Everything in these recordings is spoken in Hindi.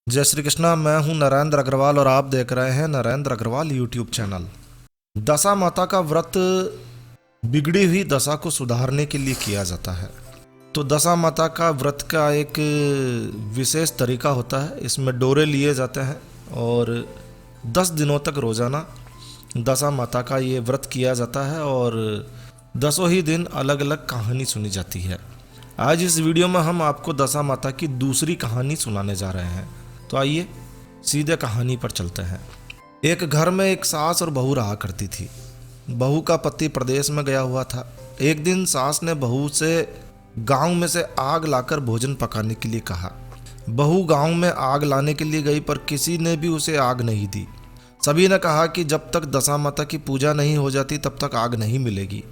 जय श्री कृष्णा। मैं हूं नरेंद्र अग्रवाल और आप देख रहे हैं नरेंद्र अग्रवाल यूट्यूब चैनल। दशा माता का व्रत बिगड़ी हुई दशा को सुधारने के लिए किया जाता है। तो दशा माता का व्रत का एक विशेष तरीका होता है। इसमें डोरे लिए जाते हैं और 10 दिनों तक रोज़ाना दशा माता का ये व्रत किया जाता है और 10 ही दिन अलग अलग कहानी सुनी जाती है। आज इस वीडियो में हम आपको दशा माता की दूसरी कहानी सुनाने जा रहे हैं। तो आइए सीधे कहानी पर चलते हैं। एक घर में एक सास और बहू रहा करती थी। बहू का पति प्रदेश में गया हुआ था। एक दिन सास ने बहू से गांव में से आग लाकर भोजन पकाने के लिए कहा। बहू गांव में आग लाने के लिए गई पर किसी ने भी उसे आग नहीं दी। सभी ने कहा कि जब तक दशा माता की पूजा नहीं हो जाती तब तक आग नहीं मिलेगी।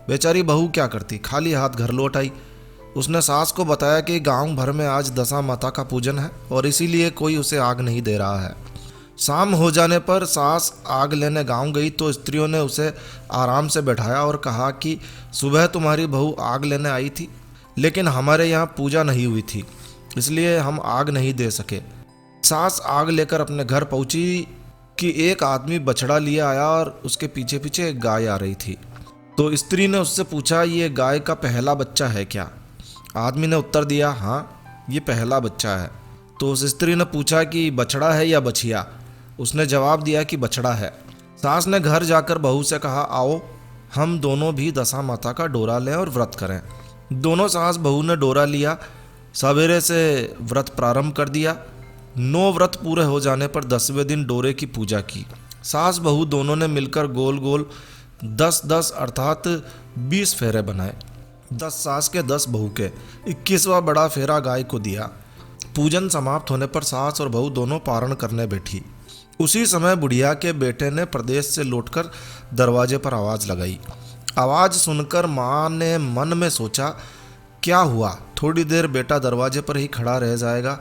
बेचारी बहू क्या करती, खाली हाथ घर लौट आई। उसने सास को बताया कि गांव भर में आज दशा माता का पूजन है और इसीलिए कोई उसे आग नहीं दे रहा है। शाम हो जाने पर सास आग लेने गांव गई तो स्त्रियों ने उसे आराम से बैठाया और कहा कि सुबह तुम्हारी बहू आग लेने आई थी, लेकिन हमारे यहाँ पूजा नहीं हुई थी, इसलिए हम आग नहीं दे सके। सास आग लेकर अपने घर पहुंची कि एक आदमी बछड़ा लिए आया और उसके पीछे पीछे एक गाय आ रही थी। तो स्त्री ने उससे पूछा, ये गाय का पहला बच्चा है क्या? आदमी ने उत्तर दिया, हाँ ये पहला बच्चा है। तो उस स्त्री ने पूछा कि बछड़ा है या बछिया? उसने जवाब दिया कि बछड़ा है। सास ने घर जाकर बहू से कहा, आओ हम दोनों भी दशा माता का डोरा लें और व्रत करें। दोनों सास बहू ने डोरा लिया, सवेरे से व्रत प्रारंभ कर दिया। 9 व्रत पूरे हो जाने पर 10वें दिन डोरे की पूजा की। सास बहू दोनों ने मिलकर गोल गोल 10-10 अर्थात 20 फेरे बनाए। 10 सास के 10 बहू के। 21वां बड़ा फेरा गाय को दिया। पूजन समाप्त होने पर सास और बहू दोनों पारण करने बैठी। उसी समय बुढ़िया के बेटे ने प्रदेश से लौटकर दरवाजे पर आवाज़ लगाई। आवाज़ सुनकर माँ ने मन में सोचा, क्या हुआ, थोड़ी देर बेटा दरवाजे पर ही खड़ा रह जाएगा,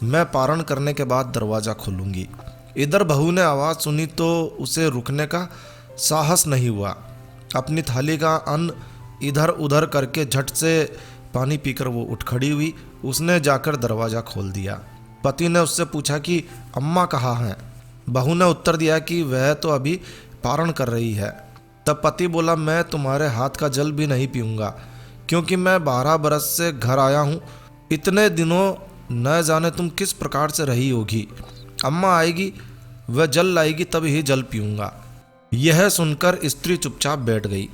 मैं पारण करने के बाद दरवाज़ा खोलूंगी। इधर बहू ने आवाज़ सुनी तो उसे रुकने का साहस नहीं हुआ। अपनी थाली का अन्न इधर उधर करके झट से पानी पीकर वो उठ खड़ी हुई। उसने जाकर दरवाज़ा खोल दिया। पति ने उससे पूछा कि अम्मा कहाँ हैं? बहू ने उत्तर दिया कि वह तो अभी पारण कर रही है। तब पति बोला, मैं तुम्हारे हाथ का जल भी नहीं पीऊँगा, क्योंकि मैं 12 बरस से घर आया हूँ। इतने दिनों न जाने तुम किस प्रकार से रही होगी। अम्मा आएगी, वह जल लाएगी, तब ही जल पीऊँगा। यह सुनकर स्त्री चुपचाप बैठ गई।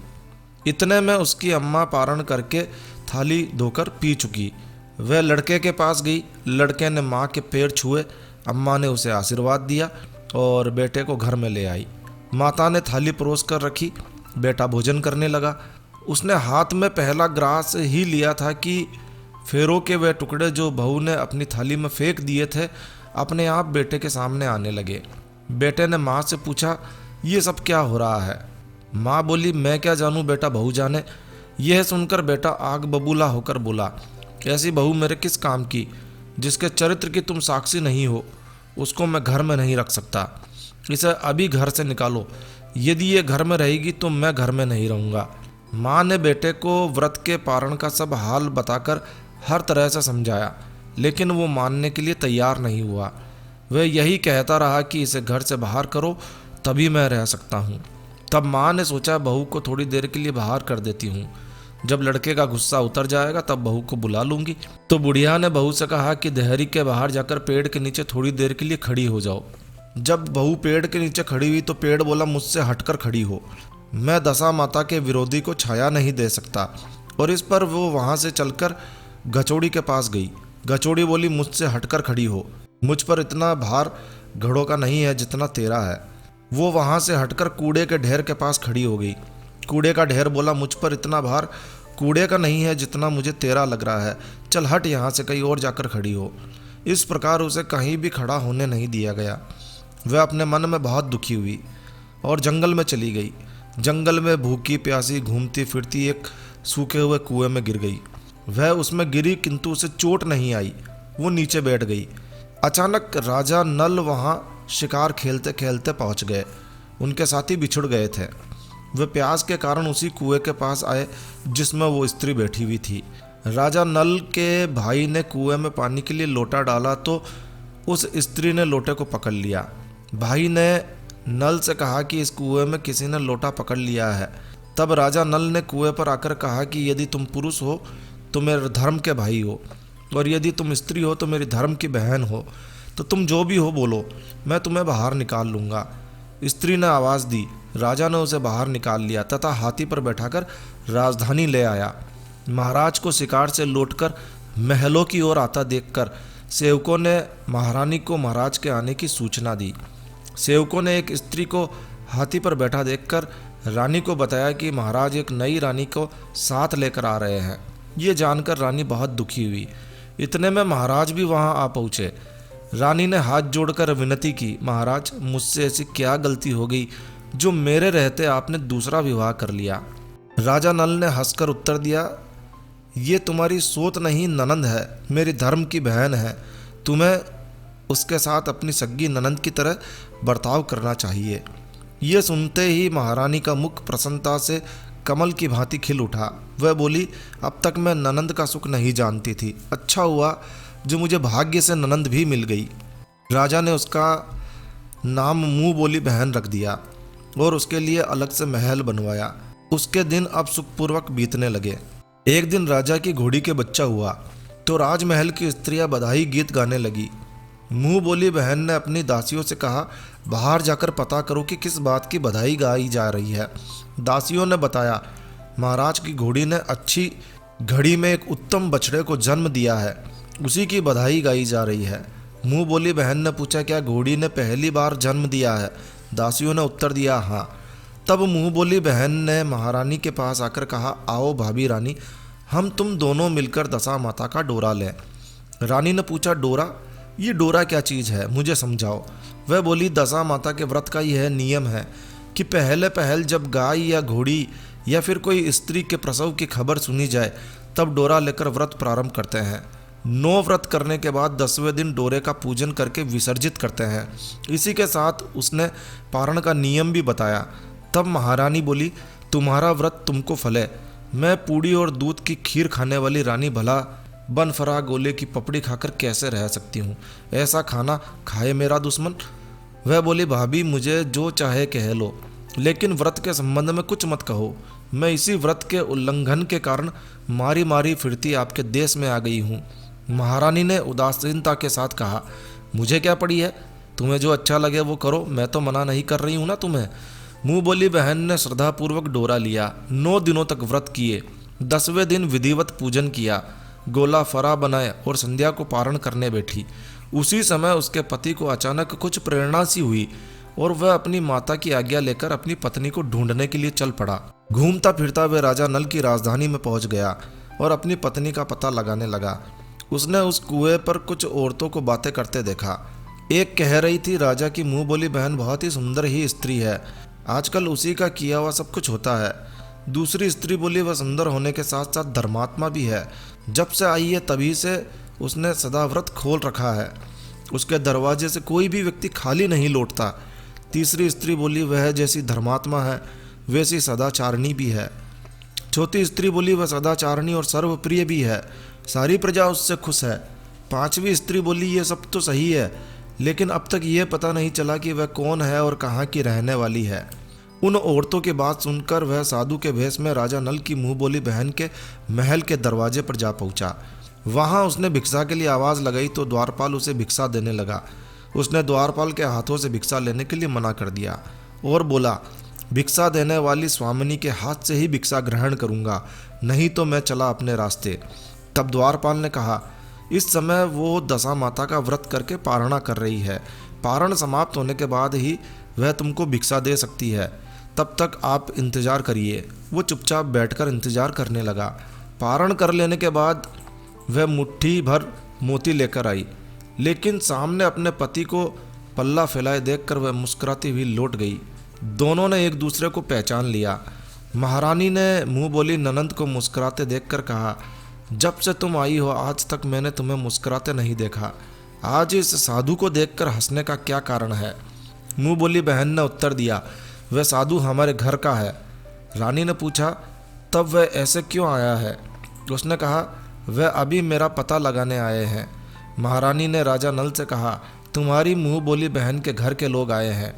इतने में उसकी अम्मा पारण करके थाली धोकर पी चुकी। वह लड़के के पास गई। लड़के ने माँ के पैर छुए। अम्मा ने उसे आशीर्वाद दिया और बेटे को घर में ले आई। माता ने थाली परोस कर रखी। बेटा भोजन करने लगा। उसने हाथ में पहला ग्रास ही लिया था कि फेरों के वे टुकड़े जो बहू ने अपनी थाली में फेंक दिए थे अपने आप बेटे के सामने आने लगे। बेटे ने माँ से पूछा, ये सब क्या हो रहा है? माँ बोली, मैं क्या जानूँ बेटा, बहू जाने। यह सुनकर बेटा आग बबूला होकर बोला, ऐसी बहू मेरे किस काम की? जिसके चरित्र की तुम साक्षी नहीं हो, उसको मैं घर में नहीं रख सकता। इसे अभी घर से निकालो। यदि ये घर में रहेगी तो मैं घर में नहीं रहूँगा। माँ ने बेटे को व्रत के पारण का सब हाल बताकर हर तरह से समझाया, लेकिन वो मानने के लिए तैयार नहीं हुआ। वह यही कहता रहा कि इसे घर से बाहर करो, तभी मैं रह सकता हूँ। तब माँ ने सोचा, बहू को थोड़ी देर के लिए बाहर कर देती हूँ, जब लड़के का गुस्सा उतर जाएगा तब बहू को बुला लूंगी। तो बुढ़िया ने बहू से कहा कि देहरी के बाहर जाकर पेड़ के नीचे थोड़ी देर के लिए खड़ी हो जाओ। जब बहू पेड़ के नीचे खड़ी हुई तो पेड़ बोला, मुझसे हटकर खड़ी हो, मैं दशा माता के विरोधी को छाया नहीं दे सकता। और इस पर वो वहाँ से चलकर गचौड़ी के पास गई। गचौड़ी बोली, मुझसे हटकर खड़ी हो, मुझ पर इतना भार घड़ों का नहीं है जितना तेरा है। वो वहाँ से हटकर कूड़े के ढेर के पास खड़ी हो गई। कूड़े का ढेर बोला, मुझ पर इतना भार कूड़े का नहीं है जितना मुझे तेरा लग रहा है, चल हट यहाँ से, कहीं और जाकर खड़ी हो। इस प्रकार उसे कहीं भी खड़ा होने नहीं दिया गया। वह अपने मन में बहुत दुखी हुई और जंगल में चली गई। जंगल में भूखी प्यासी घूमती फिरती एक सूखे हुए कुएं में गिर गई। वह उसमें गिरी किंतु उसे चोट नहीं आई। वो नीचे बैठ गई। अचानक राजा नल वहाँ शिकार खेलते खेलते पहुंच गए। उनके साथी बिछुड़ गए थे। वे प्यास के कारण उसी कुएं के पास आए जिसमें वो स्त्री बैठी हुई थी। राजा नल के भाई ने कुएं में पानी के लिए लोटा डाला तो उस स्त्री ने लोटे को पकड़ लिया। भाई ने नल से कहा कि इस कुएं में किसी ने लोटा पकड़ लिया है। तब राजा नल ने कुएं पर आकर कहा कि यदि तुम पुरुष हो तो मेरे धर्म के भाई हो, और यदि तुम स्त्री हो तो मेरी धर्म की बहन हो, तो तुम जो भी हो बोलो, मैं तुम्हें बाहर निकाल लूँगा। स्त्री ने आवाज़ दी। राजा ने उसे बाहर निकाल लिया तथा हाथी पर बैठाकर राजधानी ले आया। महाराज को शिकार से लौटकर महलों की ओर आता देखकर सेवकों ने महारानी को महाराज के आने की सूचना दी। सेवकों ने एक स्त्री को हाथी पर बैठा देखकर रानी को बताया कि महाराज एक नई रानी को साथ लेकर आ रहे हैं। ये जानकर रानी बहुत दुखी हुई। इतने में महाराज भी वहां आ पहुँचे। रानी ने हाथ जोड़कर विनती की, महाराज मुझसे ऐसी क्या गलती हो गई जो मेरे रहते आपने दूसरा विवाह कर लिया। राजा नल ने हंसकर उत्तर दिया, ये तुम्हारी सोत नहीं ननंद है, मेरी धर्म की बहन है। तुम्हें उसके साथ अपनी सग्गी ननंद की तरह बर्ताव करना चाहिए। ये सुनते ही महारानी का मुख प्रसन्नता से कमल की भांति खिल उठा। वह बोली, अब तक मैं ननंद का सुख नहीं जानती थी, अच्छा हुआ जो मुझे भाग्य से ननंद भी मिल गई। राजा ने उसका नाम मुंह बोली बहन रख दिया और उसके लिए अलग से महल बनवाया। उसके दिन अब सुखपूर्वक बीतने लगे। एक दिन राजा की घोड़ी के बच्चा हुआ तो राजमहल की स्त्रियां बधाई गीत गाने लगी। मुंह बोली बहन ने अपनी दासियों से कहा, बाहर जाकर पता करो कि किस बात की बधाई गाई जा रही है। दासियों ने बताया, महाराज की घोड़ी ने अच्छी घड़ी में एक उत्तम बछड़े को जन्म दिया है, उसी की बधाई गाई जा रही है। मुंह बोली बहन ने पूछा, क्या घोड़ी ने पहली बार जन्म दिया है? दासियों ने उत्तर दिया, हाँ। तब मुंह बोली बहन ने महारानी के पास आकर कहा, आओ भाभी रानी, हम तुम दोनों मिलकर दशा माता का डोरा लें। रानी ने पूछा, डोरा? ये डोरा क्या चीज़ है, मुझे समझाओ। वह बोली, दशा माता के व्रत का यह नियम है कि पहले पहल जब गाय या घोड़ी या फिर कोई स्त्री के प्रसव की खबर सुनी जाए तब डोरा लेकर व्रत प्रारंभ करते हैं। 9 व्रत करने के बाद 10वें दिन डोरे का पूजन करके विसर्जित करते हैं। इसी के साथ उसने पारण का नियम भी बताया। तब महारानी बोली, तुम्हारा व्रत तुमको फले। मैं पूड़ी और दूध की खीर खाने वाली रानी भला बनफरा गोले की पपड़ी खाकर कैसे रह सकती हूँ? ऐसा खाना खाए मेरा दुश्मन। वह बोली, भाभी मुझे जो चाहे कह लो, लेकिन व्रत के संबंध में कुछ मत कहो। मैं इसी व्रत के उल्लंघन के कारण मारी मारी फिरती आपके देश में आ गई हूँ। महारानी ने उदासीनता के साथ कहा, मुझे क्या पड़ी है, तुम्हें जो अच्छा लगे वो करो, मैं तो मना नहीं कर रही हूँ ना तुम्हें। मुंह बोली बहन ने श्रद्धापूर्वक डोरा लिया। 9 दिनों तक व्रत किए। 10वें दिन विधिवत पूजन किया, गोला फरा बनाए और संध्या को पारण करने बैठी। उसी समय उसके पति को अचानक कुछ प्रेरणा सी हुई और वह अपनी माता की आज्ञा लेकर अपनी पत्नी को ढूंढने के लिए चल पड़ा। घूमता फिरता वह राजा नल की राजधानी में पहुंच गया और अपनी पत्नी का पता लगाने लगा। उसने उस कुएं पर कुछ औरतों को बातें करते देखा। एक कह रही थी, राजा की मुंह बोली बहन बहुत ही सुंदर ही स्त्री है, आजकल उसी का किया हुआ सब कुछ होता है। दूसरी स्त्री बोली, वह सुंदर होने के साथ साथ धर्मात्मा भी है, जब से आई है तभी से उसने सदा व्रत खोल रखा है, उसके दरवाजे से कोई भी व्यक्ति खाली नहीं लौटता। तीसरी स्त्री बोली, वह जैसी धर्मात्मा है वैसी सदाचारणी भी है। चौथी स्त्री बोली, वह सदाचारणी और सर्वप्रिय भी है, सारी प्रजा उससे खुश है। पांचवी स्त्री बोली, ये सब तो सही है, लेकिन अब तक ये पता नहीं चला कि वह कौन है और कहाँ की रहने वाली है। उन औरतों की बात सुनकर वह साधु के भेष में राजा नल की मुंह बोली बहन के महल के दरवाजे पर जा पहुंचा। वहां उसने भिक्षा के लिए आवाज़ लगाई तो द्वारपाल उसे भिक्षा देने लगा। उसने द्वारपाल के हाथों से भिक्षा लेने के लिए मना कर दिया और बोला, भिक्षा देने वाली स्वामिनी के हाथ से ही भिक्षा ग्रहण करूंगा, नहीं तो मैं चला अपने रास्ते। तब द्वारपाल ने कहा, इस समय वो दशा माता का व्रत करके पारणा कर रही है, पारण समाप्त होने के बाद ही वह तुमको भिक्षा दे सकती है, तब तक आप इंतज़ार करिए। वो चुपचाप बैठकर इंतज़ार करने लगा। पारण कर लेने के बाद वह मुट्ठी भर मोती लेकर आई, लेकिन सामने अपने पति को पल्ला फैलाए देखकर वह मुस्कुराती हुई लौट गई। दोनों ने एक दूसरे को पहचान लिया। महारानी ने मुंह बोली ननंद को मुस्कुराते देखकर कहा, जब से तुम आई हो आज तक मैंने तुम्हें मुस्कुराते नहीं देखा, आज इस साधु को देखकर हंसने का क्या कारण है? मुंह बोली बहन ने उत्तर दिया, वह साधु हमारे घर का है। रानी ने पूछा, तब वह ऐसे क्यों आया है? उसने कहा, वह अभी मेरा पता लगाने आए हैं। महारानी ने राजा नल से कहा, तुम्हारी मुंह बोली बहन के घर के लोग आए हैं।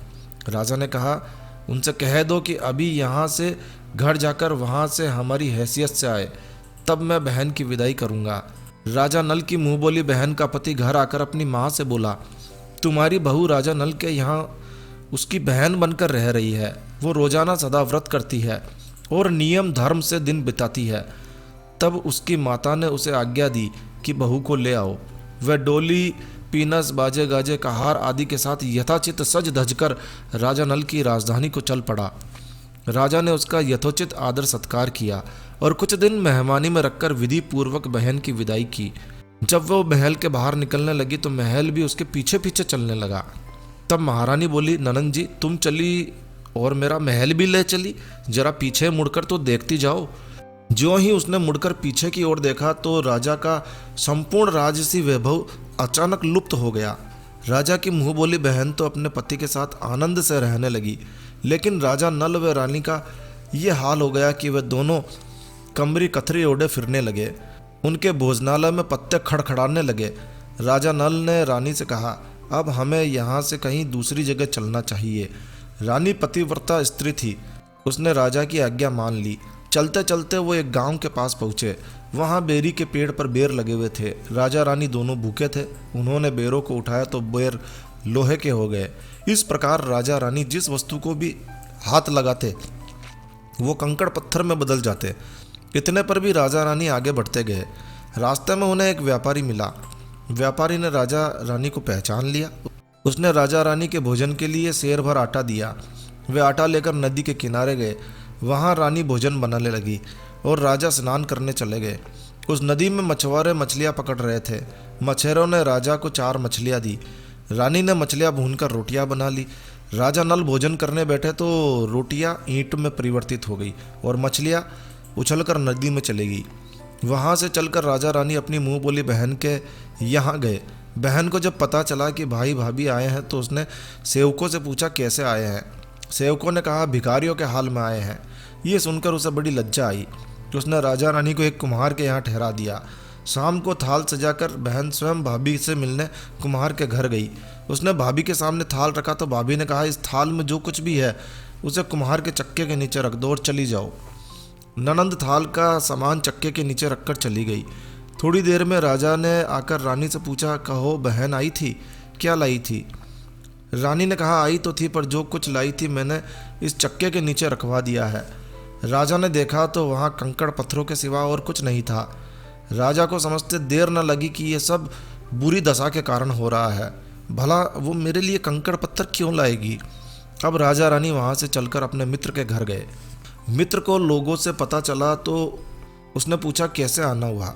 राजा ने कहा, उनसे कह दो कि अभी यहाँ से घर जाकर वहाँ से हमारी हैसियत से आए, तब मैं बहन की विदाई करूँगा। राजा नल की मुंह बोली बहन का पति घर आकर अपनी माँ से बोला, तुम्हारी बहू राजा नल के यहाँ उसकी बहन बनकर रह रही है। वो रोजाना सदा व्रत करती है और नियम धर्म से दिन बिताती है। तब उसकी माता ने उसे आज्ञा दी कि बहू को ले आओ। वह डोली, पीनस, बाजे गाजे, कहार आदि के साथ यथाचित सज धजकर राजा नल की राजधानी को चल पड़ा। राजा ने उसका यथोचित आदर सत्कार किया और कुछ दिन मेहमानी में रखकर विधि पूर्वक बहन की विदाई की। जब वो महल के बाहर निकलने लगी तो महल भी उसके पीछे पीछे चलने लगा। तब महारानी बोली, ननद जी तुम चली और मेरा महल भी ले चली, जरा पीछे मुड़कर तो देखती जाओ। ज्यों ही उसने मुड़कर पीछे की ओर देखा तो राजा का संपूर्ण राजसी वैभव अचानक लुप्त हो गया। राजा की मुंह बोली बहन तो अपने पति के साथ आनंद से रहने लगी, लेकिन राजा नल व रानी का ये हाल हो गया कि वे दोनों कमरी कथरी ओढ़े फिरने लगे। उनके भोजनालय में पत्ते खड़खड़ाने लगे। राजा नल ने रानी से कहा, अब हमें यहाँ से कहीं दूसरी जगह चलना चाहिए। रानी पतिव्रता स्त्री थी, उसने राजा की आज्ञा मान ली। चलते चलते वो एक गांव के पास पहुँचे। वहाँ बेरी के पेड़ पर बेर लगे हुए थे। राजा रानी दोनों भूखे थे। उन्होंने बेरों को उठाया तो बेर लोहे के हो गए। इस प्रकार राजा रानी जिस वस्तु को भी हाथ लगाते वो कंकड़ पत्थर में बदल जाते। इतने पर भी राजा रानी आगे बढ़ते गए। रास्ते में उन्हें एक व्यापारी मिला। व्यापारी ने राजा रानी को पहचान लिया। उसने राजा रानी के भोजन के लिए सेर भर आटा दिया। वे आटा लेकर नदी के किनारे गए। वहाँ रानी भोजन बनाने लगी और राजा स्नान करने चले गए। उस नदी में मछुआरे मछलियाँ पकड़ रहे थे। मछेरों ने राजा को 4 मछलियाँ दी। रानी ने मछलियाँ भूनकर रोटियाँ बना ली। राजा नल भोजन करने बैठे तो रोटियाँ ईंट में परिवर्तित हो गई और मछलियाँ उछलकर नदी में चली गई। वहाँ से चलकर राजा रानी अपनी मुँह बोली बहन के यहाँ गए। बहन को जब पता चला कि भाई भाभी आए हैं तो उसने सेवकों से पूछा, कैसे आए हैं? सेवकों ने कहा, भिखारियों के हाल में आए हैं। ये सुनकर उसे बड़ी लज्जा आई। उसने राजा रानी को एक कुम्हार के यहाँ ठहरा दिया। शाम को थाल सजाकर बहन स्वयं भाभी से मिलने कुम्हार के घर गई। उसने भाभी के सामने थाल रखा तो भाभी ने कहा, इस थाल में जो कुछ भी है उसे कुम्हार के चक्के के नीचे रख दो और चली जाओ। ननंद थाल का सामान चक्के के नीचे रखकर चली गई। थोड़ी देर में राजा ने आकर रानी से पूछा, कहो बहन आई थी, क्या लाई थी? रानी ने कहा, आई तो थी पर जो कुछ लाई थी मैंने इस चक्के के नीचे रखवा दिया है। राजा ने देखा तो वहाँ कंकड़ पत्थरों के सिवा और कुछ नहीं था। राजा को समझते देर न लगी कि ये सब बुरी दशा के कारण हो रहा है। भला वो मेरे लिए कंकड़ पत्थर क्यों लाएगी? अब राजा रानी वहाँ से चलकर अपने मित्र के घर गए। मित्र को लोगों से पता चला तो उसने पूछा, कैसे आना हुआ?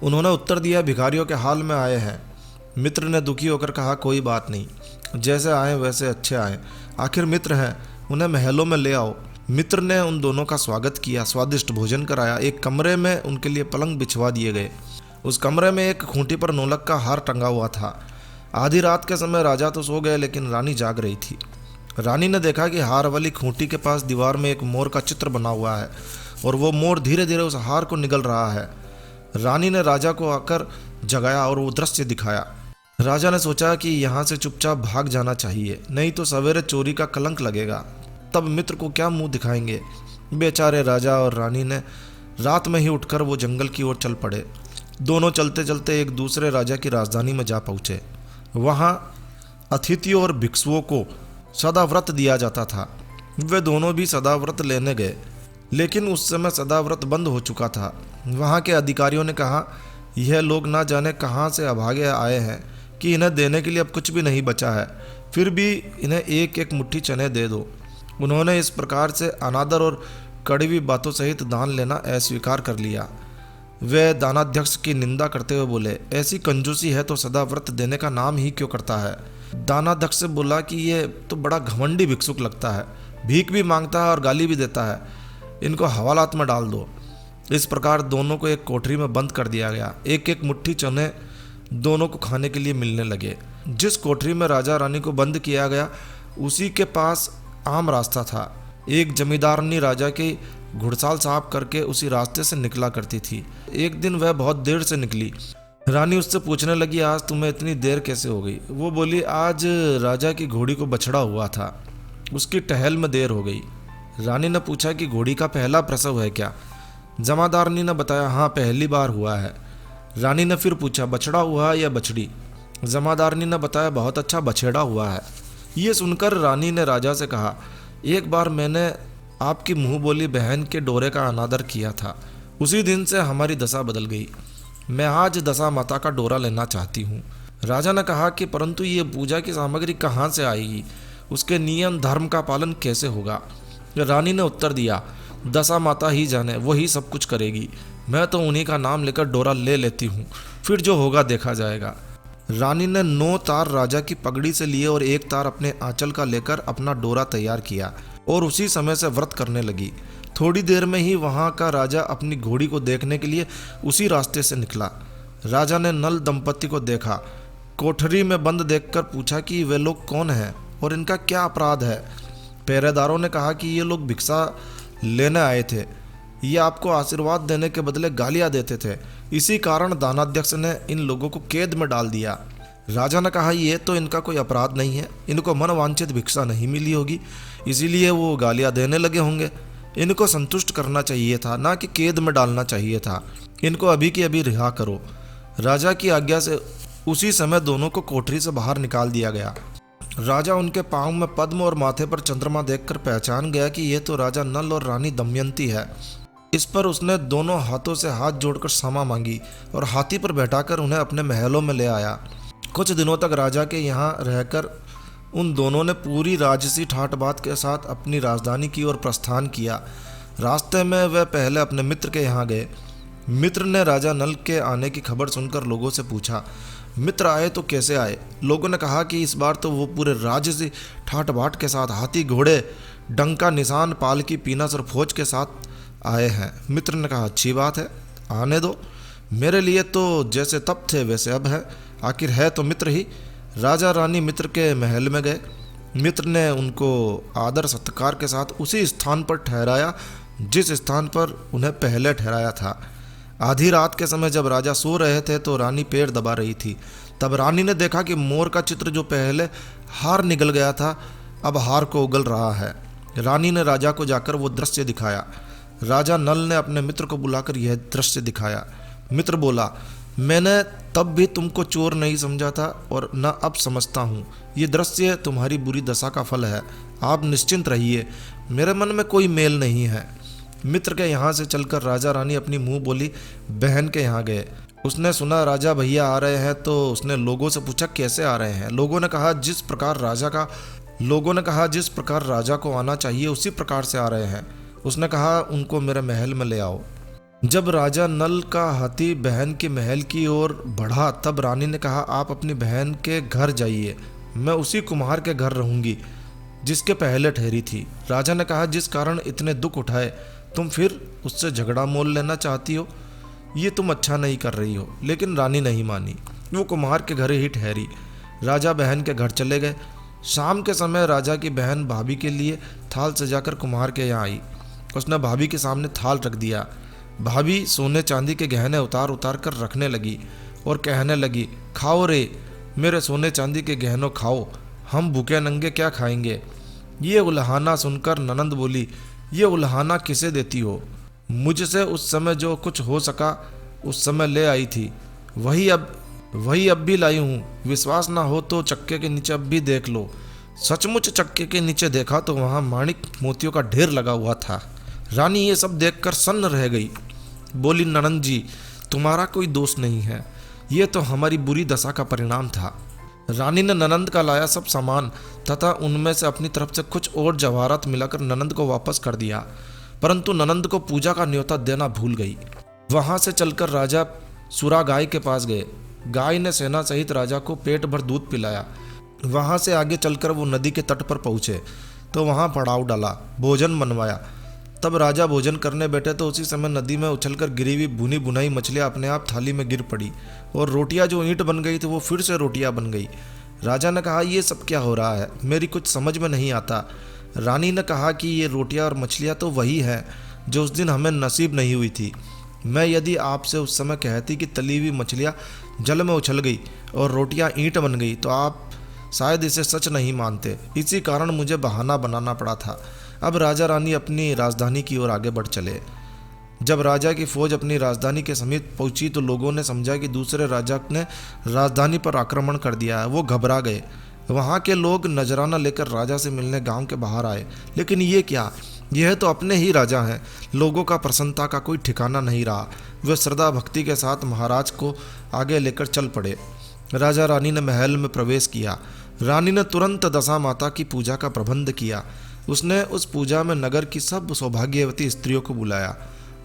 उन्होंने उत्तर दिया, भिखारियों के हाल में आए हैं। मित्र ने दुखी होकर कहा, कोई बात नहीं, जैसे आए वैसे अच्छे आए, आखिर मित्र हैं, उन्हें महलों में ले आओ। मित्र ने उन दोनों का स्वागत किया, स्वादिष्ट भोजन कराया। एक कमरे में उनके लिए पलंग बिछवा दिए गए। उस कमरे में एक खूंटी पर नोलक का हार टंगा हुआ था। आधी रात के समय राजा तो सो गए लेकिन रानी जाग रही थी। रानी ने देखा कि हार वाली खूंटी के पास दीवार में एक मोर का चित्र बना हुआ है और वो मोर धीरे धीरे उस हार को निगल रहा है। रानी ने राजा को आकर जगाया और वो दृश्य दिखाया। राजा ने सोचा कि यहाँ से चुपचाप भाग जाना चाहिए, नहीं तो सवेरे चोरी का कलंक लगेगा। तब मित्र को क्या मुंह दिखाएंगे? बेचारे राजा और रानी ने रात में ही उठकर वो जंगल की ओर चल पड़े। दोनों चलते चलते एक दूसरे राजा की राजधानी में जा पहुँचे। वहाँ अतिथियों और भिक्षुओं को सदा व्रत दिया जाता था। वे दोनों भी सदा व्रत लेने गए, लेकिन उस समय सदा व्रत बंद हो चुका था। वहाँ के अधिकारियों ने कहा, यह लोग ना जाने कहाँ से अभागे आए हैं कि इन्हें देने के लिए अब कुछ भी नहीं बचा है, फिर भी इन्हें एक एक मुट्ठी चने दे दो। उन्होंने इस प्रकार से अनादर और कड़वी बातों सहित दान लेना अस्वीकार कर लिया। वे दानाध्यक्ष की निंदा करते हुए बोले, ऐसी कंजूसी है तो सदा व्रत देने का नाम ही क्यों करता है? दानाध्यक्ष से बोला कि ये तो बड़ा घमंडी भिक्षुक लगता है, भीख भी मांगता है और गाली भी देता है, इनको हवालात में डाल दो। इस प्रकार दोनों को एक कोठरी में बंद कर दिया गया। एक एक मुट्ठी चने दोनों को खाने के लिए मिलने लगे। जिस कोठरी में राजा रानी को बंद किया गया उसी के पास आम रास्ता था। एक जमींदारनी राजा की घुड़साल साफ करके उसी रास्ते से निकला करती थी। एक दिन वह बहुत देर से निकली। रानी उससे पूछने लगी, आज तुम्हें इतनी देर कैसे हो गई? वो बोली, आज राजा की घोड़ी को बछड़ा हुआ था, उसकी टहल में देर हो गई। रानी ने पूछा कि घोड़ी का पहला प्रसव है क्या? जमादारनी ने बताया, हाँ पहली बार हुआ है। रानी ने फिर पूछा, बछड़ा हुआ है या बछड़ी? जमादारनी ने बताया, बहुत अच्छा, बछेड़ा हुआ है। ये सुनकर रानी ने राजा से कहा, एक बार मैंने आपकी मुंह बोली बहन के डोरे का अनादर किया था, उसी दिन से हमारी दशा बदल गई। मैं आज दशा माता का डोरा लेना चाहती हूँ। राजा ने कहा कि परंतु ये पूजा की सामग्री कहाँ से आएगी, उसके नियम धर्म का पालन कैसे होगा? रानी ने उत्तर दिया, दशा माता ही जाने, वही सब कुछ करेगी। मैं तो उन्हीं का नाम लेकर डोरा ले लेती हूँ, फिर जो होगा देखा जाएगा। रानी ने 9 तार राजा की पगड़ी से लिए और 1 तार अपने आंचल का लेकर अपना डोरा तैयार किया और उसी समय से व्रत करने लगी। थोड़ी देर में ही वहाँ का राजा अपनी घोड़ी को देखने के लिए उसी रास्ते से निकला। राजा ने नल दंपति को देखा, कोठरी में बंद देखकर पूछा कि वे लोग कौन हैं और इनका क्या अपराध है? पहरेदारों ने कहा कि ये लोग भिक्षा लेने आए थे, ये आपको आशीर्वाद देने के बदले गालियां देते थे, इसी कारण दानाध्यक्ष ने इन लोगों को कैद में डाल दिया। राजा ने कहा, ये तो इनका कोई अपराध नहीं है, इनको मनवांछित भिक्षा नहीं मिली होगी, इसीलिए वो गालियां देने लगे होंगे। इनको संतुष्ट करना चाहिए था, ना कि कैद में डालना चाहिए था। इनको अभी की अभी रिहा करो। राजा की आज्ञा से उसी समय दोनों को कोठरी से बाहर निकाल दिया गया। राजा उनके पांव में पद्म और माथे पर चंद्रमा देखकर पहचान गया कि यह तो राजा नल और रानी दमयंती है। इस पर उसने दोनों हाथों से हाथ जोड़कर क्षमा मांगी और हाथी पर बैठाकर उन्हें अपने महलों में ले आया। कुछ दिनों तक राजा के यहाँ रहकर उन दोनों ने पूरी राजसी ठाट बात के साथ अपनी राजधानी की ओर प्रस्थान किया। रास्ते में वे पहले अपने मित्र के यहाँ गए। मित्र ने राजा नल के आने की खबर सुनकर लोगों से पूछा, मित्र आए तो कैसे आए? लोगों ने कहा कि इस बार तो वो पूरे राजसी ठाट बाट के साथ हाथी घोड़े डंका निशान पालकी पीनस और फौज के साथ आए हैं। मित्र ने कहा, अच्छी बात है, आने दो, मेरे लिए तो जैसे तब थे वैसे अब है, आखिर है तो मित्र ही। राजा रानी मित्र के महल में गए। मित्र ने उनको आदर सत्कार के साथ उसी स्थान पर ठहराया जिस स्थान पर उन्हें पहले ठहराया था। आधी रात के समय जब राजा सो रहे थे तो रानी पैर दबा रही थी। तब रानी ने देखा कि मोर का चित्र जो पहले हार निगल गया था अब हार को उगल रहा है। रानी ने राजा को जाकर वो दृश्य दिखाया। राजा नल ने अपने मित्र को बुलाकर यह दृश्य दिखाया। मित्र बोला, मैंने तब भी तुमको चोर नहीं समझा था और न अब समझता हूँ। ये दृश्य तुम्हारी बुरी दशा का फल है, आप निश्चिंत रहिए, मेरे मन में कोई मेल नहीं है। मित्र के यहाँ से चलकर राजा रानी अपनी मुंह बोली बहन के यहाँ गए। उसने सुना राजा भैया आ रहे हैं तो उसने लोगों से पूछा कैसे आ रहे हैं। लोगों ने कहा जिस प्रकार राजा को आना चाहिए उसी प्रकार से आ रहे हैं। उसने कहा उनको मेरे महल में ले आओ। जब राजा नल का हाथी बहन के महल की ओर बढ़ा तब रानी ने कहा, आप अपनी बहन के घर जाइए, मैं उसी कुम्हार के घर रहूंगी जिसके पहले ठहरी थी। राजा ने कहा, जिस कारण इतने दुख उठाए तुम फिर उससे झगड़ा मोल लेना चाहती हो, ये तुम अच्छा नहीं कर रही हो। लेकिन रानी नहीं मानी, वो कुम्हार के घर ही ठहरी। राजा बहन के घर चले गए। शाम के समय राजा की बहन भाभी के लिए थाल सजाकर कुम्हार के यहाँ आई। उसने भाभी के सामने थाल रख दिया। भाभी सोने चांदी के गहने उतार उतार कर रखने लगी और कहने लगी, खाओ रे मेरे सोने चांदी के गहनों, खाओ, हम भूखे नंगे क्या खाएंगे। ये उल्हाना सुनकर ननंद बोली, ये उल्हाना किसे देती हो? मुझसे उस समय जो कुछ हो सका उस समय ले आई थी, वही अब भी लाई हूँ। विश्वास ना हो तो चक्के के नीचे अब भी देख लो। सचमुच चक्के के नीचे देखा तो वहाँ माणिक मोतियों का ढेर लगा हुआ था। रानी ये सब देखकर सन्न रह गई। बोली, ननंद जी तुम्हारा कोई दोष नहीं है, ये तो हमारी बुरी दशा का परिणाम था। रानी ने ननंद का लाया सब सामान तथा उनमें से अपनी तरफ से कुछ और जवाहरात मिलाकर ननंद को वापस कर दिया, परंतु ननंद को पूजा का न्योता देना भूल गई। वहां से चलकर राजा सुरा गाय के पास गए। गाय ने सेना सहित राजा को पेट भर दूध पिलाया। वहां से आगे चलकर वो नदी के तट पर पहुंचे तो वहां पड़ाव डाला, भोजन बनवाया। तब राजा भोजन करने बैठे तो उसी समय नदी में उछलकर गिरी हुई भुनी भुनाई मछलियां अपने आप थाली में गिर पड़ी और रोटियां जो ईंट बन गई थी वो फिर से रोटियां बन गई। राजा ने कहा, ये सब क्या हो रहा है, मेरी कुछ समझ में नहीं आता। रानी ने कहा कि ये रोटियां और मछलियां तो वही हैं जो उस दिन हमें नसीब नहीं हुई थी। मैं यदि आपसे उस समय कहती कि तली हुई मछलियाँ जल में उछल गई और रोटियां ईंट बन गई तो आप शायद इसे सच नहीं मानते। इसी कारण मुझे बहाना बनाना पड़ा था। अब राजा रानी अपनी राजधानी की ओर आगे बढ़ चले। जब राजा की फौज अपनी राजधानी के समीप पहुंची तो लोगों ने समझा कि दूसरे राजा ने राजधानी पर आक्रमण कर दिया है। वो घबरा गए। वहाँ के लोग नजराना लेकर राजा से मिलने गांव के बाहर आए। लेकिन ये क्या, यह तो अपने ही राजा हैं। लोगों का प्रसन्नता का कोई ठिकाना नहीं रहा। वे श्रद्धा भक्ति के साथ महाराज को आगे लेकर चल पड़े। राजा रानी ने महल में प्रवेश किया। रानी ने तुरंत दशा माता की पूजा का प्रबंध किया। उसने उस पूजा में नगर की सब सौभाग्यवती स्त्रियों को बुलाया।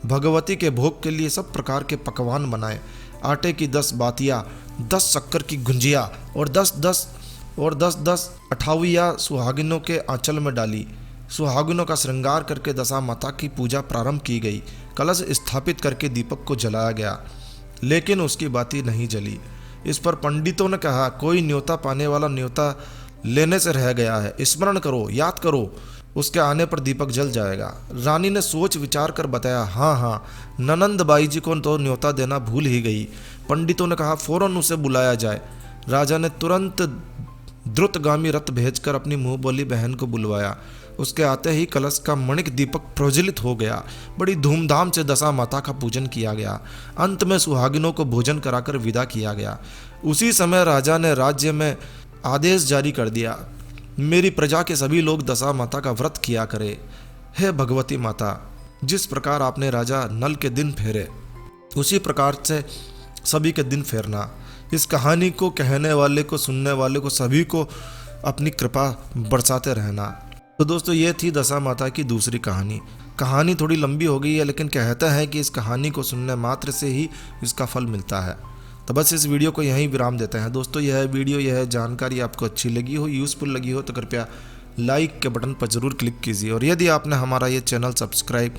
भगवती के भोग के लिए सब प्रकार के पकवान बनाए। आटे की 10 बातियाँ, 10 शक्कर की गुंजिया और 10 अठावियाँ सुहागिनों के आंचल में डाली। सुहागिनों का श्रृंगार करके दशा माता की पूजा प्रारंभ की गई। कलश स्थापित करके दीपक को जलाया गया, लेकिन उसकी बाती नहीं जली। इस पर पंडितों ने कहा, कोई न्योता पाने वाला न्योता लेने से रह गया है, स्मरण करो, याद करो, उसके आने पर दीपक जल जाएगा। रानी ने सोच विचार कर बताया, हाँ, ननंद बाई जी को तो न्योता देना भूल ही गई। पंडितों ने कहा, फौरन उसे बुलाया जाए। राजा ने तुरंत द्रुतगामी रथ भेजकर अपनी मुंह बोली बहन को बुलवाया। उसके आते ही कलश का मणिक दीपक प्रज्वलित हो गया। बड़ी धूमधाम से दशा माता का पूजन किया गया। अंत में सुहागिनों को भोजन कराकर विदा किया गया। उसी समय राजा ने राज्य में आदेश जारी कर दिया, मेरी प्रजा के सभी लोग दशा माता का व्रत किया करे। हे भगवती माता, जिस प्रकार आपने राजा नल के दिन फेरे, उसी प्रकार से सभी के दिन फेरना। इस कहानी को कहने वाले को, सुनने वाले को, सभी को अपनी कृपा बरसाते रहना। तो दोस्तों, ये थी दशा माता की दूसरी कहानी। कहानी थोड़ी लंबी हो गई है, लेकिन कहते हैं कि इस कहानी को सुनने मात्र से ही इसका फल मिलता है। तो बस इस वीडियो को यहीं विराम देते हैं। दोस्तों, यह वीडियो, यह जानकारी आपको अच्छी लगी हो, यूज़फुल लगी हो तो कृपया लाइक के बटन पर ज़रूर क्लिक कीजिए। और यदि आपने हमारा ये चैनल सब्सक्राइब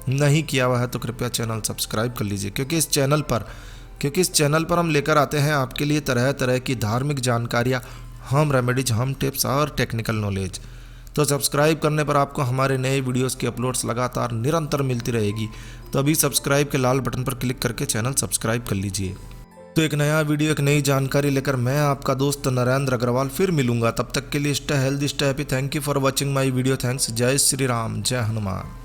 नहीं किया हुआ है तो कृपया चैनल सब्सक्राइब कर लीजिए, क्योंकि इस चैनल पर हम लेकर आते हैं आपके लिए तरह तरह की धार्मिक जानकारियाँ, होम रेमेडीज, होम टिप्स और टेक्निकल नॉलेज। तो सब्सक्राइब करने पर आपको हमारे नए वीडियोस की अपलोड्स लगातार निरंतर मिलती रहेगी। तो अभी सब्सक्राइब के लाल बटन पर क्लिक करके चैनल सब्सक्राइब कर लीजिए। तो एक नया वीडियो, एक नई जानकारी लेकर मैं आपका दोस्त नरेंद्र अग्रवाल फिर मिलूंगा। तब तक के लिए stay healthy, stay happy. Thank you for watching my video. Thanks. जय श्री राम, जय हनुमान।